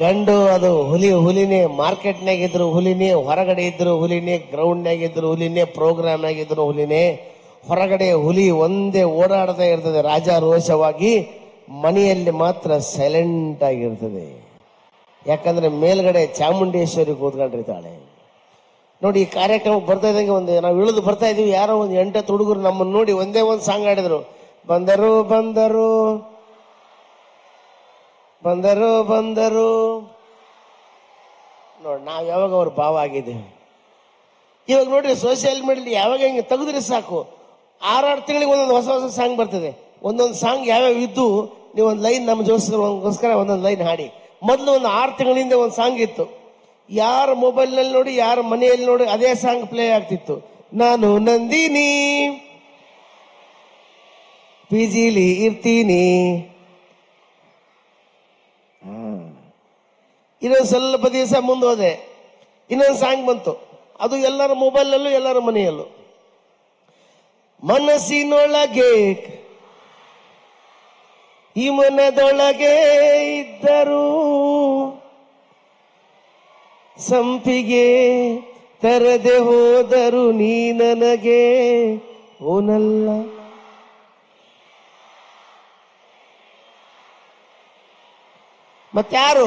ಗಂಡು ಅದು ಹುಲಿನೇ, ಮಾರ್ಕೆಟ್ನಾಗ ಇದ್ರು ಹುಲಿನೇ, ಹೊರಗಡೆ ಇದ್ರು ಹುಲಿನೇ, ಗ್ರೌಂಡ್ನಾಗ ಇದ್ರು ಹುಲಿನೇ, ಪ್ರೋಗ್ರಾಮ್ ಆಗಿದ್ರು ಹುಲಿನೇ. ಹೊರಗಡೆ ಹುಲಿ ಒಂದೇ ಓಡಾಡ್ತಾ ಇರ್ತದೆ ರಾಜಾರೋಷವಾಗಿ, ಮನೆಯಲ್ಲಿ ಮಾತ್ರ ಸೈಲೆಂಟ್ ಆಗಿರ್ತದೆ. ಯಾಕಂದ್ರೆ ಮೇಲ್ಗಡೆ ಚಾಮುಂಡೇಶ್ವರಿ ಕೂತ್ಕೊಂಡಿರ್ತಾಳೆ. ನೋಡಿ, ಈ ಕಾರ್ಯಕ್ರಮ ಬರ್ತಾ ಇದ್ದಂಗೆ ನಾವು ಇಳಿದು ಬರ್ತಾ ಇದೀವಿ, ಯಾರೋ ಒಂದು 8 ಹುಡುಗರು ನಮ್ಮನ್ನು ನೋಡಿ ಒಂದೇ ಒಂದು ಸಾಂಗ್ ಆಡಿದ್ರು. ಬಂದರು ಬಂದರು ಬಂದರು ಬಂದರು. ನೋಡಿ, ನಾವ್ ಯಾವಾಗ ಅವ್ರ ಭಾವ ಆಗಿದ್ದೇವೆ. ಇವಾಗ ನೋಡ್ರಿ, ಸೋಷಿಯಲ್ ಮೀಡಿಯಾ ಯಾವಾಗ ಹಿಂಗೆ ತೆಗೆದ್ರೆ ಸಾಕು, 6 ತಿಂಗಳಿಗೆ ಒಂದೊಂದು ಹೊಸ ಹೊಸ ಸಾಂಗ್ ಬರ್ತದೆ. ಒಂದೊಂದು ಸಾಂಗ್ ಯಾವ್ಯಾವ ಇದ್ದು ನೀವು ಒಂದು ಲೈನ್ ನಮ್ಮ ಜೋಸ್ಕರ ಒಂದೊಂದು ಲೈನ್ ಹಾಡಿ. ಮೊದಲು ಒಂದು 6 ತಿಂಗಳಿಂದ ಒಂದು ಸಾಂಗ್ ಇತ್ತು, ಯಾರ ಮೊಬೈಲ್ನಲ್ಲಿ ನೋಡಿ, ಯಾರ ಮನೆಯಲ್ಲಿ ನೋಡಿ ಅದೇ ಸಾಂಗ್ ಪ್ಲೇ ಆಗ್ತಿತ್ತು. ನಾನು ನಂದಿನಿ ಪಿಜಿಲಿ ಇರ್ತೀನಿ. ಇನ್ನೊಂದು ಸ್ವಲ್ಪ ದಿವಸ ಮುಂದೋದೆ, ಇನ್ನೊಂದು ಸಾಂಗ್ ಬಂತು, ಅದು ಎಲ್ಲರ ಮೊಬೈಲ್ನಲ್ಲೂ ಎಲ್ಲರ ಮನೆಯಲ್ಲೂ. ಮನಸ್ಸಿನೊಳಗೆ ಈ ಮನದೊಳಗೆ ಇದ್ದರು ಸಂಪಿಗೆ ತರದೆ ಹೋದರು ನೀ ನನಗೆ ಓನಲ್ಲ. ಮತ್ತಾರು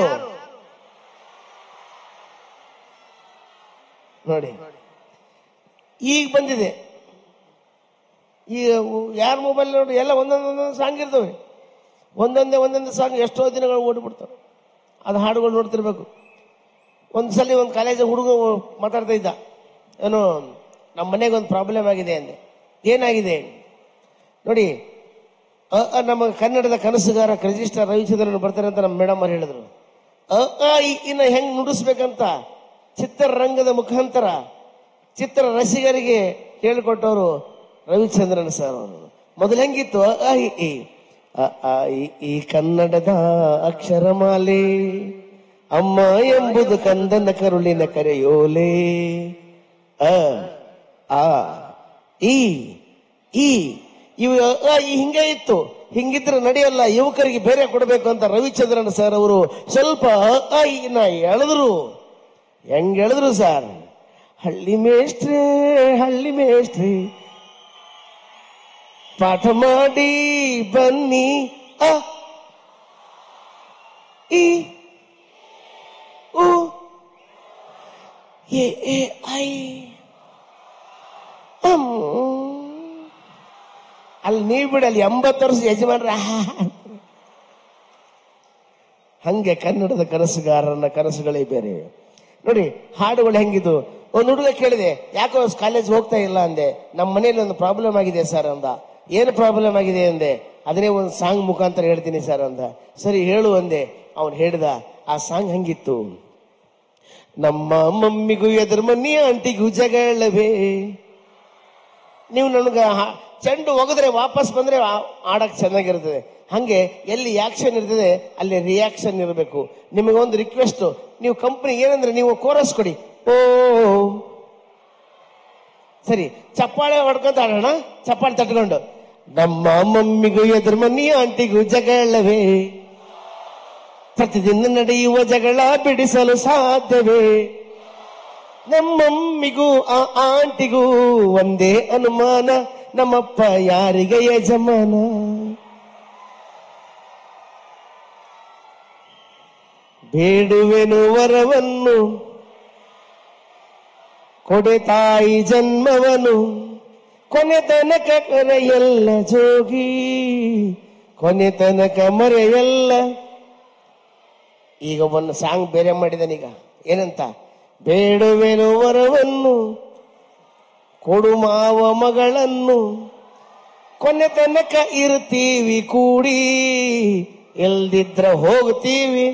ನೋಡಿ, ಈಗ ಬಂದಿದೆ. ಈಗ ಯಾರ ಮೊಬೈಲ್ ನೋಡಿ ಎಲ್ಲ ಒಂದೊಂದೊಂದೊಂದು ಸಾಂಗ್ ಇರ್ತವೆ, ಒಂದೊಂದೇ ಸಾಂಗ್ ಎಷ್ಟೋ ದಿನಗಳು ಓಡಿಬಿಡ್ತವೆ. ಅದು ಹಾಡುಗಳು ನೋಡ್ತಿರ್ಬೇಕು. ಒಂದ್ಸಲಿ ಒಂದು ಕಾಲೇಜ್ ಹುಡುಗ ಮಾತಾಡ್ತಾ ಇದ್ದ, ಏನೋ ನಮ್ಮ ಮನೆಗೆ ಒಂದು ಪ್ರಾಬ್ಲಮ್ ಆಗಿದೆ ಅಂದೆ. ಏನಾಗಿದೆ ನೋಡಿ, ನಮ್ಮ ಕನ್ನಡದ ಕನಸುಗಾರ ರಿಜಿಸ್ಟರ್ ರವಿಚಂದ್ರನ್ ಬರ್ತಾರೆ ಅಂತ ನಮ್ಮ ಮೇಡಮ್ ಅವ್ರು ಹೇಳಿದ್ರು. ಇನ್ನ ಹೆಂಗ್ ನುಡಿಸ್ಬೇಕಂತ ಚಿತ್ರರಂಗದ ಮುಖಾಂತರ ಚಿತ್ರ ರಸಿಗರಿಗೆ ಹೇಳಿಕೊಟ್ಟವರು ರವಿಚಂದ್ರನ್ ಸರ್ ಅವರು. ಮೊದಲು ಹೆಂಗಿತ್ತು, ಈ ಕನ್ನಡದ ಅಕ್ಷರಮಾಲೆ ಅಮ್ಮ ಎಂಬುದು ಕಂದನ ಕರುಳಿನ ಕರೆಯೋಲೆ. ಇವು ಹಿಂಗೆ ಇತ್ತು. ಹಿಂಗಿದ್ರೆ ನಡೆಯಲ್ಲ, ಯುವಕರಿಗೆ ಬೇರೆ ಕೊಡಬೇಕು ಅಂತ ರವಿಚಂದ್ರನ್ ಸರ್ ಅವರು ಸ್ವಲ್ಪ ಎಳೆದ್ರು. ಹೆಂಗ್ ಎಳೆದ್ರು ಸರ್, ಹಳ್ಳಿ ಮೇಷ್ಟ್ರಿ ಪಾಠ ಮಾಡಿ ಬನ್ನಿ ಈ ಐ ಅಲ್ಲಿ ನೀವು ಬಿಡಲ್ಲಿ 80 ವರ್ಷ ಯಜಮಾನ್ರ. ಹಂಗೆ ಕನ್ನಡದ ಕನಸುಗಾರನ ಕನಸುಗಳೇ ಬೇರೆ. ನೋಡಿ, ಹಾಡುಗಳು ಹೆಂಗಿದು. ಒಂದು ಹುಡುಗ ಕೇಳಿದೆ, ಯಾಕೋ ಕಾಲೇಜ್ ಹೋಗ್ತಾ ಇಲ್ಲ ಅಂದೆ. ನಮ್ಮ ಮನೇಲಿ ಒಂದು ಪ್ರಾಬ್ಲಮ್ ಆಗಿದೆ ಸರ್ ಅಂದ. ಏನು ಪ್ರಾಬ್ಲಮ್ ಆಗಿದೆ ಅಂದೆ. ಅದನ್ನೇ ಒಂದು ಸಾಂಗ್ ಮುಖಾಂತರ ಹೇಳ್ತೀನಿ ಸರ್ ಅಂದ. ಸರಿ ಹೇಳು ಅಂದೆ. ಅವನು ಹೇಳಿದ, ಆ ಸಾಂಗ್ ಹಂಗಿತ್ತು. ನಮ್ಮ ಮಮ್ಮಿಗೂ ಎದುರು ಮನಿ ಆಂಟಿಗೂ ಜಗಳವೇ. ನೀವು ನನಗ ಚೆಂಡು ಒಗದ್ರೆ ವಾಪಸ್ ಬಂದ್ರೆ ಆಡಕ್ ಚೆನ್ನಾಗಿರ್ತದೆ. ಹಂಗೆ ಎಲ್ಲಿ ಆಕ್ಷನ್ ಇರ್ತದೆ ಅಲ್ಲಿ ರಿಯಾಕ್ಷನ್ ಇರಬೇಕು. ನಿಮಗೊಂದು ರಿಕ್ವೆಸ್ಟ್, ನೀವು ಕಂಪನಿ ಏನಂದ್ರೆ ನೀವು ಕೋರಸ್ ಕೊಡಿ. ಓ ಸರಿ, ಚಪ್ಪಾಳೆ ಹೊಡ್ಕೊಂತ ಆಡೋಣ, ಚಪ್ಪಾಳೆ ತಟ್ಕೊಂಡು. ನಮ್ಮ ಮಮ್ಮಿಗೂ ಎದುರು ಮನಿ ಆಂಟಿಗೂ ಜಗಳವೇ, ಪ್ರತಿದಿನ ನಡೆಯುವ ಜಗಳ ಬಿಡಿಸಲು ಸಾಧ್ಯವೇ. ನಮ್ಮಮ್ಮಿಗೂ ಆ ಆಂಟಿಗೂ ಒಂದೇ ಅನುಮಾನ, ನಮ್ಮಪ್ಪ ಯಾರಿಗೆ ಯಜಮಾನ. ಬೇಡುವೆನು ವರವನ್ನು ಕೊಡೆ ತಾಯಿ ಜನ್ಮವನು, ಕೊನೆ ತನಕ ಕರೆಯಲ್ಲ ಜೋಗಿ, ಕೊನೆ ತನಕ ಮರೆಯಲ್ಲ. ಈಗ ಒಂದು ಸಾಂಗ್ ಬೇರೆ ಮಾಡಿದನೀಗ, ಏನಂತ, ಬೇಡುವೆನು ವರವನ್ನು ಕೊಡು ಮಾವ ಮಗಳನ್ನು, ಕೊನೆ ತನಕ ಇರ್ತೀವಿ ಕೂಡಿ, ಎಲ್ದಿದ್ರ ಹೋಗ್ತೀವಿ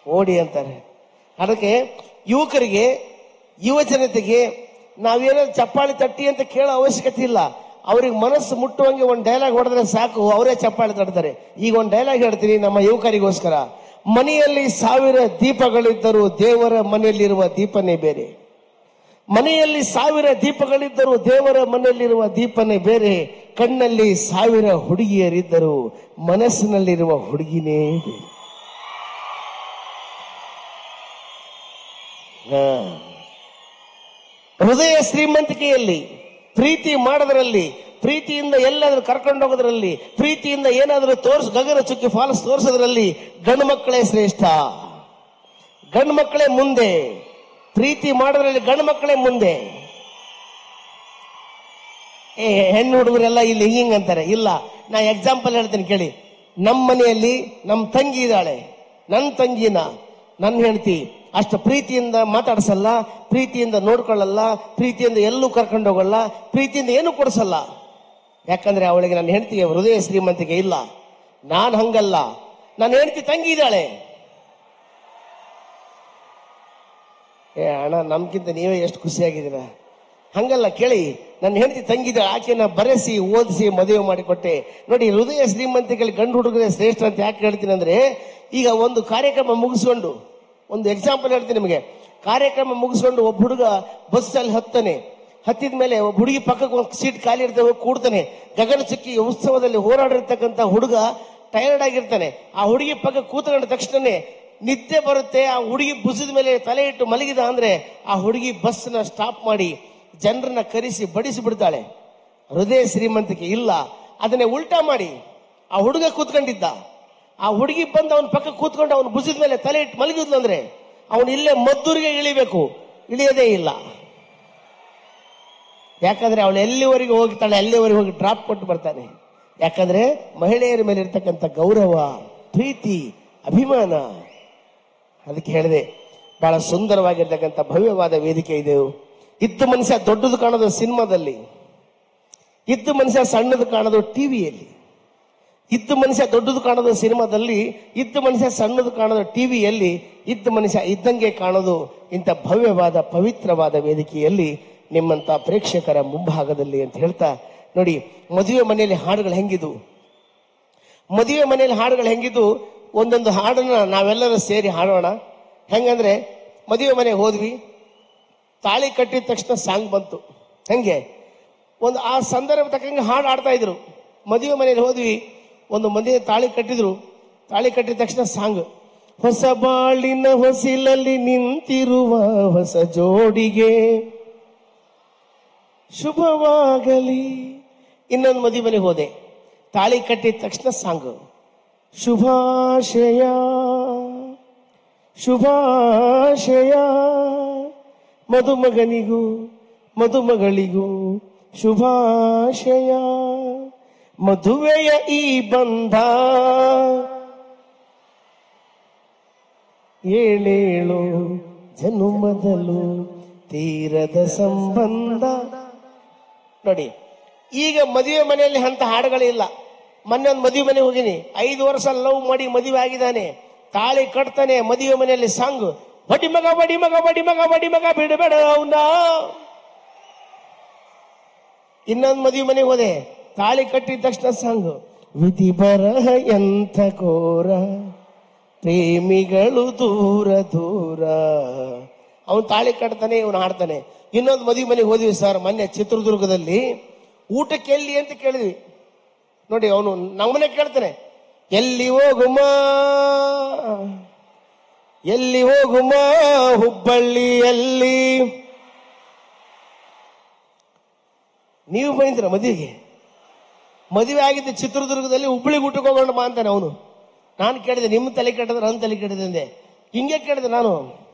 ಓಡಿ ಅಂತಾರೆ. ಅದಕ್ಕೆ ಯುವಕರಿಗೆ, ಯುವ ಜನತೆಗೆ ನಾವೇನೋ ಚಪ್ಪಾಳಿ ತಟ್ಟಿ ಅಂತ ಕೇಳೋ ಅವಶ್ಯಕತೆ ಇಲ್ಲ. ಅವ್ರಿಗೆ ಮನಸ್ಸು ಮುಟ್ಟುವಂಗೆ ಒಂದು ಡೈಲಾಗ್ ಹೊಡೆದ್ರೆ ಸಾಕು, ಅವರೇ ಚಪ್ಪಾಳಿ ತಟ್ತಾರೆ. ಈಗ ಒಂದು ಡೈಲಾಗ್ ಹೇಳ್ತೀನಿ ನಮ್ಮ ಯುವಕರಿಗೋಸ್ಕರ. ಮನೆಯಲ್ಲಿ 1000 ದೀಪಗಳಿದ್ದರೂ ದೇವರ ಮನೆಯಲ್ಲಿರುವ ದೀಪನೇ ಬೇರೆ. ಮನೆಯಲ್ಲಿ 1000 ದೀಪಗಳಿದ್ದರೂ ದೇವರ ಮನೆಯಲ್ಲಿರುವ ದೀಪನೇ ಬೇರೆ. ಕಣ್ಣಲ್ಲಿ 1000 ಹುಡುಗಿಯರಿದ್ದರೂ ಮನಸ್ಸಿನಲ್ಲಿರುವ ಹುಡುಗಿನೇ ಬೇರೆ. ಹೃದಯ ಶ್ರೀಮಂತಿಕೆಯಲ್ಲಿ, ಪ್ರೀತಿ ಮಾಡೋದ್ರಲ್ಲಿ, ಪ್ರೀತಿಯಿಂದ ಎಲ್ಲಾದ್ರೂ ಕರ್ಕೊಂಡು ಹೋಗೋದ್ರಲ್ಲಿ, ಪ್ರೀತಿಯಿಂದ ಏನಾದ್ರೂ ಗಗನ ಚುಕ್ಕಿ ಫಾಲ್ಸ್ ತೋರಿಸೋದ್ರಲ್ಲಿ ಗಂಡು ಮಕ್ಕಳೇ ಶ್ರೇಷ್ಠ. ಗಂಡು ಮಕ್ಕಳೇ ಮುಂದೆ. ಪ್ರೀತಿ ಮಾಡೋದ್ರಲ್ಲಿ ಗಂಡು ಮಕ್ಕಳೇ ಮುಂದೆ. ಹೆಣ್ಣು ಹುಡುಗರೆಲ್ಲ ಇಲ್ಲಿ ಹಿಂಗಂತಾರೆ. ಇಲ್ಲ, ನಾ ಎಕ್ಸಾಂಪಲ್ ಹೇಳ್ತೀನಿ ಕೇಳಿ. ನಮ್ಮ ಮನೆಯಲ್ಲಿ ನಮ್ಮ ತಂಗಿ ಇದ್ದಾಳೆ. ನನ್ನ ತಂಗಿನ ನನ್ನ ಹೆಂಡತಿ ಅಷ್ಟು ಪ್ರೀತಿಯಿಂದ ಮಾತಾಡ್ಸಲ್ಲ, ಪ್ರೀತಿಯಿಂದ ನೋಡ್ಕೊಳ್ಳಲ್ಲ, ಪ್ರೀತಿಯಿಂದ ಎಲ್ಲೂ ಕರ್ಕೊಂಡು ಹೋಗಲ್ಲ, ಪ್ರೀತಿಯಿಂದ ಏನೂ ಕೊಡಿಸಲ್ಲ. ಯಾಕಂದ್ರೆ ಅವಳಿಗೆ ನನ್ನ ಹೆಂಡತಿಗೆ ಹೃದಯ ಶ್ರೀಮಂತಿಕೆ ಇಲ್ಲ. ನಾನು ಹಂಗಲ್ಲ. ನನ್ನ ಹೆಂಡತಿ ತಂಗಿ ಇದ್ದಾಳೆ. ಅಣ್ಣ, ನಮ್ಗಿಂತ ನೀವೇ ಎಷ್ಟು ಖುಷಿಯಾಗಿದ್ದೀರ. ಹಂಗಲ್ಲ ಕೇಳಿ. ನನ್ನ ಹೆಂಡತಿ ತಂಗಿದ್ದಾಳೆ, ಆಕೆನ ಬರೆಸಿ ಓದಿಸಿ ಮದುವೆ ಮಾಡಿಕೊಟ್ಟೆ. ನೋಡಿ, ಹೃದಯ ಶ್ರೀಮಂತಿಕೆಯಲ್ಲಿ ಗಂಡು ಹುಡುಗರೇ ಶ್ರೇಷ್ಠ ಅಂತ ಯಾಕೆ ಹೇಳ್ತೀನಿ ಅಂದ್ರೆ, ಈಗ ಒಂದು ಕಾರ್ಯಕ್ರಮ ಮುಗಿಸ್ಕೊಂಡು, ಒಂದು ಎಕ್ಸಾಂಪಲ್ ಹೇಳ್ತೀನಿ ನಿಮಗೆ. ಕಾರ್ಯಕ್ರಮ ಮುಗಿಸ್ಕೊಂಡು ಒಬ್ಬ ಹುಡುಗ ಬಸ್ಸಲ್ಲಿ ಹತ್ತಿದ ಮೇಲೆ ಒಬ್ಬ ಹುಡುಗಿ ಪಕ್ಕಕ್ಕೆ ಒಂದು ಸೀಟ್ ಖಾಲಿ ಇರ್ತವೆ, ಕೂಡ್ತಾನೆ. ಗಗನ ಚುಕ್ಕಿ ಉತ್ಸವದಲ್ಲಿ ಹೋರಾಡಿರ್ತಕ್ಕಂಥ ಹುಡುಗ ಟಯರ್ಡ್ ಆಗಿರ್ತಾನೆ. ಆ ಹುಡುಗಿ ಪಕ್ಕ ಕೂತ್ಕೊಂಡ ತಕ್ಷಣನೇ ನಿದ್ದೆ ಬರುತ್ತೆ. ಆ ಹುಡುಗಿ ಭುಜದ ಮೇಲೆ ತಲೆ ಇಟ್ಟು ಮಲಗಿದ ಅಂದ್ರೆ ಆ ಹುಡುಗಿ ಬಸ್ನ ಸ್ಟಾಪ್ ಮಾಡಿ ಜನರನ್ನ ಕರೆಸಿ ಬಡಿಸಿ ಬಿಡ್ತಾಳೆ. ಹೃದಯ ಶ್ರೀಮಂತಿಕೆ ಇಲ್ಲ. ಅದನ್ನೇ ಉಲ್ಟಾ ಮಾಡಿ ಆ ಹುಡುಗ ಕೂತ್ಕೊಂಡಿದ್ದ, ಆ ಹುಡುಗಿ ಬಂದು ಅವನ ಪಕ್ಕ ಕೂತ್ಕೊಂಡು ಅವನ ಭುಜದ ಮೇಲೆ ತಲೆ ಇಟ್ಟು ಮಲಗಿದ್ಲು ಅಂದ್ರೆ ಅವನು ಇಲ್ಲೇ ಮದ್ದೂರಿಗೆ ಇಳಿಬೇಕು, ಇಳಿಯೋದೇ ಇಲ್ಲ. ಯಾಕಂದ್ರೆ ಅವಳು ಎಲ್ಲಿವರೆಗೆ ಹೋಗ್ತಾಳೆ ಅಲ್ಲಿವರೆಗೆ ಹೋಗಿ ಡ್ರಾಪ್ ಕೊಟ್ಟು ಬರ್ತಾನೆ. ಯಾಕಂದ್ರೆ ಮಹಿಳೆಯರ ಮೇಲೆ ಇರ್ತಕ್ಕಂಥ ಗೌರವ, ಪ್ರೀತಿ, ಅಭಿಮಾನ. ಅದಕ್ಕೆ ಹೇಳಿದೆ, ಬಹಳ ಸುಂದರವಾಗಿರ್ತಕ್ಕಂಥ ಭವ್ಯವಾದ ವೇದಿಕೆ ಇದೆ. ಇದ್ದು ಮನುಷ್ಯ ದೊಡ್ಡದು ಕಾಣೋದು ಸಿನಿಮಾದಲ್ಲಿ, ಇದ್ದು ಮನುಷ್ಯ ಸಣ್ಣದು ಕಾಣೋದು ಟಿವಿಯಲ್ಲಿ. ಇದ್ದು ಮನುಷ್ಯ ದೊಡ್ಡದು ಕಾಣೋದು ಸಿನಿಮಾದಲ್ಲಿ, ಇದ್ದು ಮನುಷ್ಯ ಸಣ್ಣದು ಕಾಣೋದು ಟಿವಿಯಲ್ಲಿ, ಇದ್ದು ಮನುಷ್ಯ ಇದ್ದಂಗೆ ಕಾಣೋದು ಇಂಥ ಭವ್ಯವಾದ ಪವಿತ್ರವಾದ ವೇದಿಕೆಯಲ್ಲಿ ನಿಮ್ಮಂತ ಪ್ರೇಕ್ಷಕರ ಮುಂಭಾಗದಲ್ಲಿ ಅಂತ ಹೇಳ್ತಾ, ನೋಡಿ ಮದುವೆ ಮನೆಯಲ್ಲಿ ಹಾಡುಗಳು ಹೆಂಗಿದು, ಮದುವೆ ಮನೆಯಲ್ಲಿ ಹಾಡುಗಳು ಹೆಂಗಿದ್ದು. ಒಂದೊಂದು ಹಾಡನ್ನ ನಾವೆಲ್ಲರೂ ಸೇರಿ ಹಾಡೋಣ. ಹೆಂಗಂದ್ರೆ, ಮದುವೆ ಮನೆಗೆ ಹೋದ್ವಿ, ತಾಳಿ ಕಟ್ಟಿದ ತಕ್ಷಣ ಸಾಂಗ್ ಬಂತು. ಹೆಂಗೆ ಒಂದು ಆ ಸಂದರ್ಭ ತಕ್ಕಂಗೆ ಹಾಡು ಆಡ್ತಾ ಇದ್ರು. ಮದುವೆ ಮನೆಯಲ್ಲಿ ಹೋದ್ವಿ, ಒಂದು ಮದುವೆ ತಾಳಿ ಕಟ್ಟಿದ್ರು, ತಾಳಿ ಕಟ್ಟಿದ ತಕ್ಷಣ ಸಾಂಗ್. ಹೊಸ ಬಾಳಿನ ಹೊಸಿಲಲ್ಲಿ ನಿಂತಿರುವ ಹೊಸ ಜೋಡಿಗೆ ಶುಭವಾಗಲಿ. ಇನ್ನೊಂದು ಮದುವೆ ಮನೆಗೆ ಹೋದೆ, ತಾಳಿ ಕಟ್ಟಿದ ತಕ್ಷಣ ಸಾಂಗ್. ಶುಭಾಶಯ ಶುಭಾಶಯ ಮದುಮಗನಿಗೂ ಮದುಮಗಳಿಗೂ ಶುಭಾಶಯ. ಮದುವೆಯ ಈ ಬಂಧ ಏಳೇಳು ಜನುಮದಲು ತೀರದ ಸಂಬಂಧ. ನೋಡಿ, ಈಗ ಮದುವೆ ಮನೆಯಲ್ಲಿ ಅಂತ ಹಾಡುಗಳಿಲ್ಲ. ಮೊನ್ನೆ ಒಂದು ಮದುವೆ ಮನೆಗೆ ಹೋಗಿನಿ, 5 ವರ್ಷ ಲವ್ ಮಾಡಿ ಮದುವೆ ಆಗಿದ್ದಾನೆ, ತಾಳಿ ಕಟ್ತಾನೆ, ಮದುವೆ ಮನೆಯಲ್ಲಿ ಸಾಂಗ್, ಬಡಿ ಮಗ ಬಡಿ ಮಗ ಬಡಿ ಮಗ ಬಡಿ ಮಗ ಬಿಡಬೇಡ ಅವನ. ಇನ್ನೊಂದು ಮದುವೆ ಮನೆಗೆ ಹೋದೆ, ತಾಳಿ ಕಟ್ಟಿದ ತಕ್ಷಣ ಸಾಂಗ್. ವಿಧಿ ಬರಹ ಎಂಥ ಘೋರ, ಪ್ರೇಮಿಗಳು ದೂರ ದೂರ. ಅವನು ತಾಳಿ ಕಟ್ತಾನೆ, ಇವನು ಹಾಡ್ತಾನೆ. ಇನ್ನೊಂದು ಮದುವೆ ಮನೆಗೆ ಹೋದ್ವಿ ಸರ್ ಮೊನ್ನೆ ಚಿತ್ರದುರ್ಗದಲ್ಲಿ. ಊಟಕ್ಕೆ ಎಲ್ಲಿ ಅಂತ ಕೇಳಿದ್ವಿ. ನೋಡಿ, ಅವನು ನಮ್ಮನೆ ಕೇಳ್ತಾನೆ, ಎಲ್ಲಿ ಹೋಗುಮಾ ಎಲ್ಲಿ ಹೋಗುಮಾ ಹುಬ್ಬಳ್ಳಿಯಲ್ಲಿ. ನೀವು ಬಂದಿರ ಮದುವೆಗೆ? ಮದುವೆ ಆಗಿದ್ದೆ ಚಿತ್ರದುರ್ಗದಲ್ಲಿ, ಹುಬ್ಬಳ್ಳಿಗೆ ಊಟಕ್ಕೆ ಹೋಗೋಣ ಬಾ ಅಂತಾನೆ ಅವನು. ನಾನು ಕೇಳಿದೆ, ನಿಮ್ಮ ತಲೆ ಕೆಟ್ಟದ್ರೆ ನನ್ನ ತಲೆ ಕೆಟ್ಟಿದೆ ಅಂದೆ. ಹಿಂಗೆ ಕೇಳಿದೆ ನಾನು.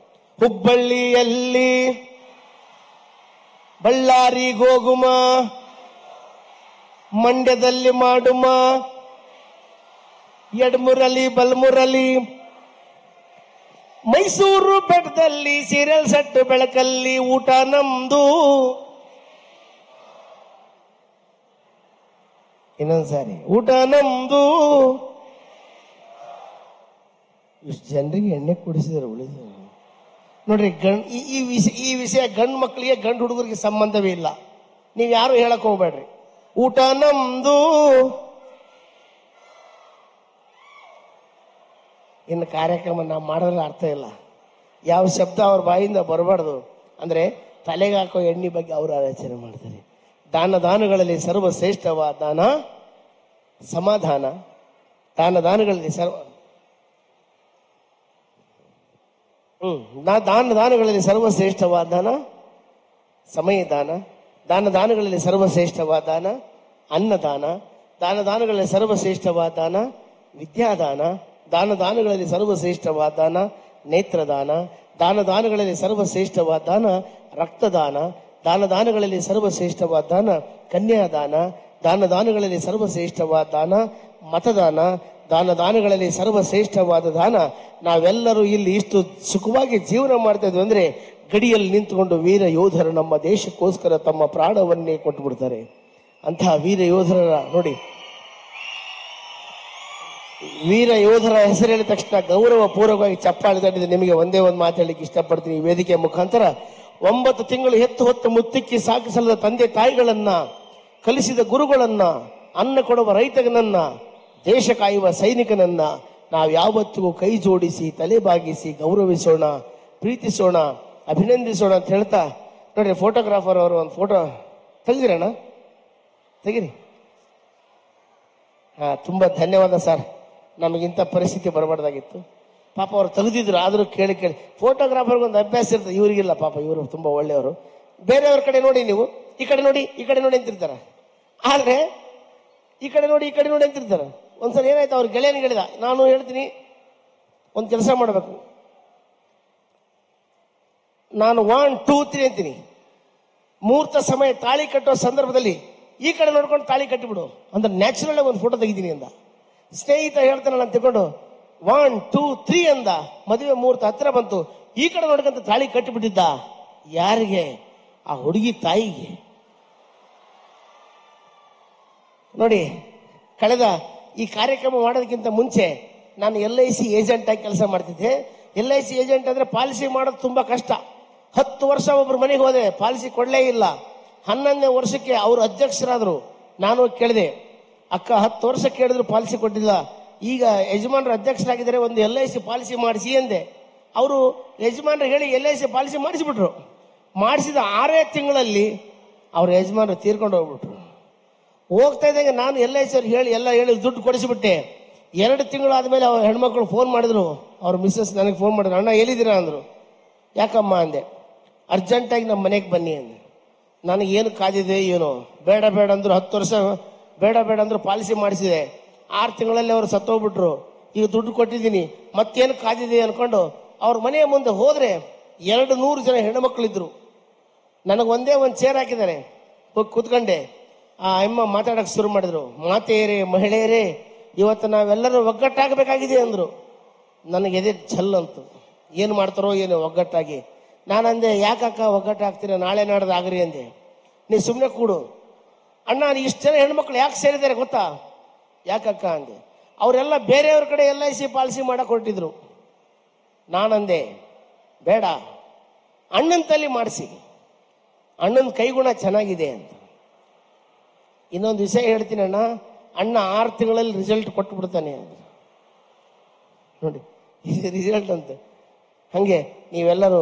ಹುಬ್ಬಳ್ಳಿಯಲ್ಲಿ ಬಳ್ಳಾರಿಗೆ ಹೋಗುಮ, ಮಂಡ್ಯದಲ್ಲಿ ಮಾಡುಮ, ಎಡಮುರಲಿ ಬಲ್ಮುರಲಿ, ಮೈಸೂರು ಬೆಟ್ಟದಲ್ಲಿ ಸೀರಿಯಲ್ ಸೆಟ್ ಬೆಳಕಲ್ಲಿ ಊಟ ನಮ್ದು. ಇನ್ನೊಂದ್ಸಾರಿ, ಊಟ ನಮ್ದು. ಇಷ್ಟು ಜನರಿಗೆ ಎಣ್ಣೆ ಕುಡಿಸಿದ್ರೆ ಉಳಿದ. ನೋಡ್ರಿ, ಈ ವಿಷಯ ಗಂಡು ಮಕ್ಕಳಿಗೆ ಗಂಡು ಹುಡುಗರಿಗೆ ಸಂಬಂಧವೇ ಇಲ್ಲ. ನೀವು ಯಾರು ಹೇಳಕ್ ಹೋಗ್ಬೇಡ್ರಿ. ಊಟ ನಮ್ದು. ಇನ್ನು ಕಾರ್ಯಕ್ರಮ ನಾವು ಮಾಡೋದ್ರಲ್ಲಿ ಅರ್ಥ ಇಲ್ಲ. ಯಾವ ಶಬ್ದ ಅವ್ರ ಬಾಯಿಂದ ಬರಬಾರ್ದು. ಅಂದ್ರೆ ತಲೆಗೆ ಹಾಕೋ ಎಣ್ಣೆ ಬಗ್ಗೆ ಅವರು ಆಲೋಚನೆ ಮಾಡ್ತಾರೆ. ದಾನಗಳಲ್ಲಿ ಸರ್ವಶ್ರೇಷ್ಠವಾದ ದಾನ ಸಮಾಧಾನ. ದಾನಗಳಲ್ಲಿ ದಾನಗಳಲ್ಲಿ ಸರ್ವಶ್ರೇಷ್ಠವಾದ ದಾನ ಸಮಯ ದಾನ, ದಾನಗಳಲ್ಲಿ ಸರ್ವಶ್ರೇಷ್ಠವಾದ ದಾನ ಅನ್ನದಾನ, ದಾನಗಳಲ್ಲಿ ಸರ್ವಶ್ರೇಷ್ಠವಾದ ದಾನ ವಿದ್ಯಾದಾನ, ದಾನಗಳಲ್ಲಿ ಸರ್ವಶ್ರೇಷ್ಠವಾದ ದಾನ ನೇತ್ರದಾನ, ದಾನಗಳಲ್ಲಿ ಸರ್ವಶ್ರೇಷ್ಠವಾದ ದಾನ ರಕ್ತದಾನ, ದಾನಗಳಲ್ಲಿ ಸರ್ವಶ್ರೇಷ್ಠವಾದ ದಾನ ಕನ್ಯಾದಾನ, ದಾನಗಳಲ್ಲಿ ಸರ್ವಶ್ರೇಷ್ಠವಾದ ದಾನ ಮತದಾನ, ದಾನಗಳಲ್ಲಿ ಸರ್ವಶ್ರೇಷ್ಠವಾದ ದಾನ. ನಾವೆಲ್ಲರೂ ಇಲ್ಲಿ ಇಷ್ಟು ಸುಖವಾಗಿ ಜೀವನ ಮಾಡ್ತಾ ಇದ್ವಿ ಅಂದ್ರೆ ಗಡಿಯಲ್ಲಿ ನಿಂತುಕೊಂಡು ವೀರ ಯೋಧರು ನಮ್ಮ ದೇಶಕ್ಕೋಸ್ಕರ ತಮ್ಮ ಪ್ರಾಣವನ್ನೇ ಕೊಟ್ಟು ಬಿಡ್ತಾರೆ. ಅಂತಹ ವೀರ ಯೋಧರ ನೋಡಿ, ವೀರ ಯೋಧರ ಹೆಸರು ಹೇಳಿದ ತಕ್ಷಣ ಗೌರವ ಪೂರ್ವಕವಾಗಿ ಚಪ್ಪಾಳೆ ತಟ್ಟಿದೆ. ನಿಮಗೆ ಒಂದೇ ಒಂದು ಮಾತಾಡಲಿಕ್ಕೆ ಇಷ್ಟಪಡ್ತೀನಿ ಈ ವೇದಿಕೆ ಮುಖಾಂತರ. 9 ತಿಂಗಳು ಹೆತ್ತು ಹೊತ್ತು ಮುತ್ತಿಕ್ಕಿ ಸಾಕಿಸಲದ ತಂದೆ ತಾಯಿಗಳನ್ನ, ಕಲಿಸಿದ ಗುರುಗಳನ್ನ, ಅನ್ನ ಕೊಡುವ ರೈತನನ್ನ, ದೇಶ ಕಾಯುವ ಸೈನಿಕನನ್ನ ನಾವು ಯಾವತ್ತಿಗೂ ಕೈ ಜೋಡಿಸಿ ತಲೆ ಬಾಗಿಸಿ ಗೌರವಿಸೋಣ, ಪ್ರೀತಿಸೋಣ, ಅಭಿನಂದಿಸೋಣ ಅಂತ ಹೇಳ್ತಾ ನೋಡ್ರಿ, ಫೋಟೋಗ್ರಾಫರ್ ಅವರು ಒಂದು ಫೋಟೋ ತೆಗೆದಿರಣ್ಣ, ತೆಗಿರಿ. ತುಂಬಾ ಧನ್ಯವಾದ ಸರ್, ನಮಗಿಂತ ಪರಿಸ್ಥಿತಿ ಬರಬಾರ್ದಾಗಿತ್ತು. ಪಾಪ ಅವ್ರು ತೆಗೆದಿದ್ರು, ಆದರೂ ಕೇಳಿ ಫೋಟೋಗ್ರಾಫರ್ಗೆ ಒಂದು ಅಭ್ಯಾಸ ಇರ್ತದೆ, ಇವರಿಗಿಲ್ಲ ಪಾಪ, ಇವರು ತುಂಬಾ ಒಳ್ಳೆಯವರು. ಬೇರೆಯವ್ರ ಕಡೆ ನೋಡಿ, ನೀವು ಈ ಕಡೆ ನೋಡಿ ಈ ಕಡೆ ನೋಡಿ ಅಂತಿರ್ತಾರೆ, ಆದ್ರೆ ಈ ಕಡೆ ನೋಡಿ ಈ ಕಡೆ ನೋಡಿ ಅಂತಿರ್ತಾರೆ. ಒಂದ್ಸಲ ಏನಾಯ್ತು, ಅವ್ರ ಗೆಳೆಯನಿಗೆ ಹೇಳಿದ, ನಾನು ಹೇಳ್ತೀನಿ ಒಂದು ಕೆಲಸ ಮಾಡಬೇಕು, ನಾನು 1 2 3 ಅಂತೀನಿ, ಮುಹೂರ್ತ ಸಮಯ ತಾಳಿ ಕಟ್ಟುವ ಸಂದರ್ಭದಲ್ಲಿ ಈ ಕಡೆ ನೋಡ್ಕೊಂಡು ತಾಳಿ ಕಟ್ಟಿಬಿಡು ಅಂದ್ರೆ ನ್ಯಾಚುರಲ್ ಆಗಿ ಒಂದು ಫೋಟೋ ತೆಗಿತೀನಿ ಅಂದ. ಸ್ನೇಹಿತ ಹೇಳ್ತಾನೆ, ನಾನು ತಗೊಂಡು 1 2 3 ಅಂದ. ಮದುವೆ ಮುಹೂರ್ತ ಹತ್ರ ಬಂತು, ಈ ಕಡೆ ನೋಡ್ಕೊಂತ ತಾಳಿ ಕಟ್ಟಿಬಿಟ್ಟಿದ್ದ. ಯಾರಿಗೆ? ಆ ಹುಡುಗಿ ತಾಯಿಗೆ. ನೋಡಿ, ಕಳೆದ ಈ ಕಾರ್ಯಕ್ರಮ ಮಾಡೋದಕ್ಕಿಂತ ಮುಂಚೆ ನಾನು LIC ಏಜೆಂಟ್ ಆಗಿ ಕೆಲಸ ಮಾಡ್ತಿದ್ದೆ. LIC ಏಜೆಂಟ್ ಅಂದ್ರೆ ಪಾಲಿಸಿ ಮಾಡೋದು ತುಂಬಾ ಕಷ್ಟ. 10 ವರ್ಷ ಒಬ್ರು ಮನೆಗೆ ಹೋದೆ, ಪಾಲಿಸಿ ಕೊಡ್ಲೇ ಇಲ್ಲ. 11ನೇ ವರ್ಷಕ್ಕೆ ಅವರು ಅಧ್ಯಕ್ಷರಾದ್ರು. ನಾನು ಕೇಳಿದೆ, ಅಕ್ಕ 10 ವರ್ಷ ಕೇಳಿದ್ರು ಪಾಲಿಸಿ ಕೊಟ್ಟಿಲ್ಲ, ಈಗ ಯಜಮಾನರು ಅಧ್ಯಕ್ಷರಾಗಿದ್ದಾರೆ, ಒಂದು LIC ಪಾಲಿಸಿ ಮಾಡಿಸಿ ಅಂದೆ. ಅವರು ಯಜಮಾನರು ಹೇಳಿ LIC ಪಾಲಿಸಿ ಮಾಡಿಸಿಬಿಟ್ರು. ಮಾಡಿಸಿದ 6 ತಿಂಗಳಲ್ಲಿ ಅವ್ರ ಯಜಮಾನರು ತೀರ್ಕೊಂಡು ಹೋಗ್ಬಿಟ್ರು. ಹೋಗ್ತಾ ಇದ್ದಂಗೆ ನಾನು LIC ಅವ್ರಿಗೆ ಹೇಳಿ ದುಡ್ಡು ಕೊಡಿಸಿಬಿಟ್ಟೆ. 2 ತಿಂಗಳಾದ್ಮೇಲೆ ಅವ್ರ ಹೆಣ್ಮಕ್ಳು ಫೋನ್ ಮಾಡಿದ್ರು, ಅವ್ರ ಮಿಸ್ಸಸ್ ನನಗೆ ಫೋನ್ ಮಾಡಿದ್ರು, ಅಣ್ಣ ಎಲ್ಲಿದ್ದೀರಾ ಅಂದ್ರು. ಯಾಕಮ್ಮ ಅಂದೆ. ಅರ್ಜೆಂಟಾಗಿ ನಮ್ಮ ಮನೆಗೆ ಬನ್ನಿ ಅಂದೆ. ನನಗೇನು ಕಾದಿದೆ ಏನೋ, ಬೇಡ ಅಂದ್ರು. 10 ವರ್ಷ ಬೇಡ ಅಂದ್ರು, ಪಾಲಿಸಿ ಮಾಡಿಸಿದೆ. 6 ತಿಂಗಳಲ್ಲಿ ಅವರು ಸತ್ತೋಗ್ಬಿಟ್ರು. ಈಗ ದುಡ್ಡು ಕೊಟ್ಟಿದ್ದೀನಿ, ಮತ್ತೇನು ಕಾದಿದೆ ಅನ್ಕೊಂಡು ಅವ್ರ ಮನೆಯ ಮುಂದೆ ಹೋದ್ರೆ 200 ಜನ ಹೆಣ್ಮಕ್ಳಿದ್ರು. ನನಗೆ ಒಂದೇ ಒಂದು ಚೇರ್ ಹಾಕಿದ್ದಾರೆ, ಹೋಗಿ ಕೂತ್ಕೊಂಡೆ. ಆ ಅಮ್ಮ ಮಾತಾಡಕ್ ಶುರು ಮಾಡಿದ್ರು, ಮಾತೆಯರೇ ಮಹಿಳೆಯರೇ, ಇವತ್ತು ನಾವೆಲ್ಲರೂ ಒಗ್ಗಟ್ಟಾಗಬೇಕಾಗಿದೆ ಅಂದ್ರು. ನನಗೆ ಎದೆ ಛಲ್ ಅಂತು, ಏನು ಮಾಡ್ತಾರೋ ಏನು ಒಗ್ಗಟ್ಟಾಗಿ. ನಾನಂದೆ, ಯಾಕಕ್ಕ ಒಗ್ಗಟ್ಟಾಗ್ತೀರ, ನಾಳೆ ನಾಡ್ದು ಆಗ್ರಿ ಅಂದೆ. ನೀ ಸುಮ್ಮನೆ ಕೂಡು ಅಣ್ಣ, ಇಷ್ಟು ಜನ ಹೆಣ್ಮಕ್ಳು ಯಾಕೆ ಸೇರಿದ್ದಾರೆ ಗೊತ್ತಾ? ಯಾಕಕ್ಕ ಅಂದೆ. ಅವರೆಲ್ಲ ಬೇರೆಯವ್ರ ಕಡೆ LIC ಪಾಲಿಸಿ ಮಾಡಕ್ ಹೊರಟಿದ್ರು. ನಾನಂದೆ, ಬೇಡ, ಅಣ್ಣನ ತಲೆ ಮಾಡಿಸಿ, ಅಣ್ಣನ ಕೈಗುಣ ಚೆನ್ನಾಗಿದೆ ಅಂತ. ಇನ್ನೊಂದು ವಿಷಯ ಹೇಳ್ತೀನಿ ಅಣ್ಣ, ಅಣ್ಣ 6 ತಿಂಗಳಲ್ಲಿ ರಿಸಲ್ಟ್ ಕೊಟ್ಟು ಬಿಡ್ತಾನೆ ಅಂತ. ನೋಡಿ, ಇದು ರಿಸಲ್ಟ್ ಅಂತ. ಹಂಗೆ ನೀವೆಲ್ಲರೂ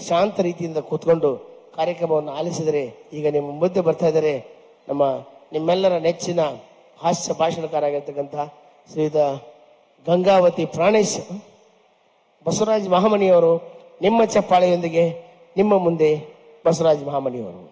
ಶಾಂತ ರೀತಿಯಿಂದ ಕೂತ್ಕೊಂಡು ಕಾರ್ಯಕ್ರಮವನ್ನು ಆಲಿಸಿದರೆ, ಈಗ ನಿಮ್ಮ ಮಧ್ಯೆ ಬರ್ತಾ ಇದ್ದಾರೆ ನಿಮ್ಮೆಲ್ಲರ ನೆಚ್ಚಿನ ಹಾಸ್ಯ ಭಾಷಣಕಾರರಾಗಿರ್ತಕ್ಕಂಥ ಶ್ರೀಯುತ ಗಂಗಾವತಿ ಪ್ರಾಣೇಶ್ ಬಸವರಾಜ ಮಹಾಮನಿಯವರು. ನಿಮ್ಮ ಚಪ್ಪಾಳೆಯೊಂದಿಗೆ ನಿಮ್ಮ ಮುಂದೆ ಬಸವರಾಜ ಮಹಾಮನಿಯವರು.